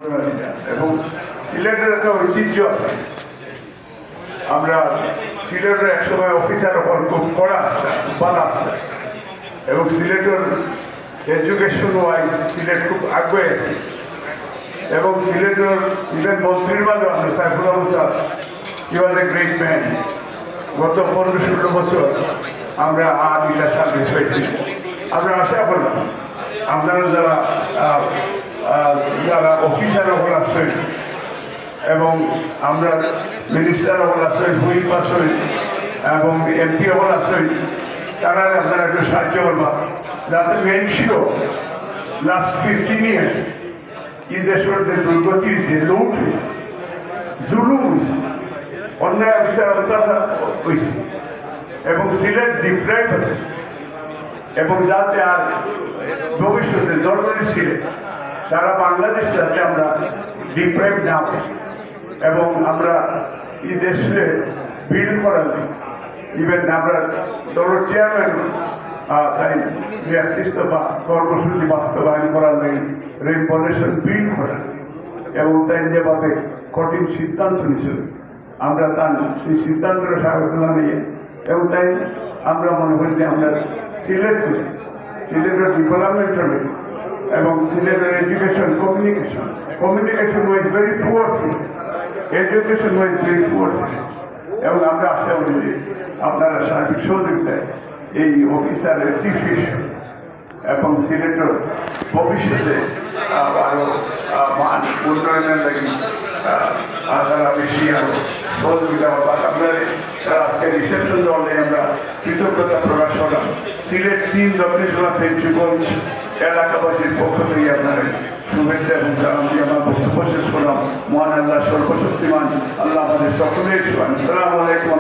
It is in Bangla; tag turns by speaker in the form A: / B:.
A: এবং সিলেটের একটা ঐতিহ্য আছে। আমরা সিলেটের একসময় অফিসার হল খুব কড়া বালা এবং সিলেটের এডুকেশন ওয়াইজ সিলেট খুব আগে আছে এবং সিলেটের ইভেন মন্ত্রীর মাঝে আছে সাইফুল আহমদ সাহেব হি ওয়াজ এ গ্রেট ম্যান। গত 15-16 বছর আমরা ইলা সার্ভিস হয়েছি। আমরা আশা করলাম আপনারা যারা অফিসার হল আসবেন এবং আমরা মিনিস্টার হল আসবেন, হুইপ আসবেন এবং এমপি হল আসবেন, তারা আপনারা একটু সাহায্য করবা যাতে মেন ছিল লাস্ট 15 years এই দেশের যে দুর্গতি হয়েছে, লুট হয়েছে, জুলুম হয়েছে, অন্যায় অফিসার হয়েছে এবং সিলেট ডিপ্রাইভ আছে এবং যাতে আর ভবিষ্যতে জন্মের সিলেট সারা বাংলাদেশ যাতে আমরা ডিপ্রাইভ না হয় এবং আমরা এই দেশে বিল্ড করার ইভেন আমরা দলের চেয়ারম্যান তাই নেতৃত্ব বা কর্মসূচি বাস্তবায়ন করার লাগে রেগুলেশন বিল্ড করা এবং তাই যেভাবে কঠিন সিদ্ধান্ত নিয়েছিল আমরা তার সেই সিদ্ধান্তের স্বাগত জানিয়ে এবং তাই আমরা মনে করি যে আমরা সিলেটের ডেভেলপমেন্ট হবে এবং সিলেটের education communication wise very poor education wise very poor এবং আমরা আশা করি যে আপনারা সার্বিক সহযোগিতায় এই অফিসার এডুকেশন এবং সিলেটের ভবিষ্যতে আরো মান উন্নয়নের লাগে তারা বেশি আরো সহযোগিতা আপনার আজকে রিসেপশন দলে আমরা কৃতজ্ঞতা প্রকাশ করলাম। সিলেট 3 দক্ষিণ সেঞ্চুগঞ্জ এলাকাবাসীর পক্ষ থেকে আপনার শুভেচ্ছা এবং সালাম দিয়ে আমরা বক্তব্য শেষ করলাম। মহান আল্লাহ সর্বশক্তিমান আল্লাহ আমাদের সকলের আসসালামু আলাইকুম।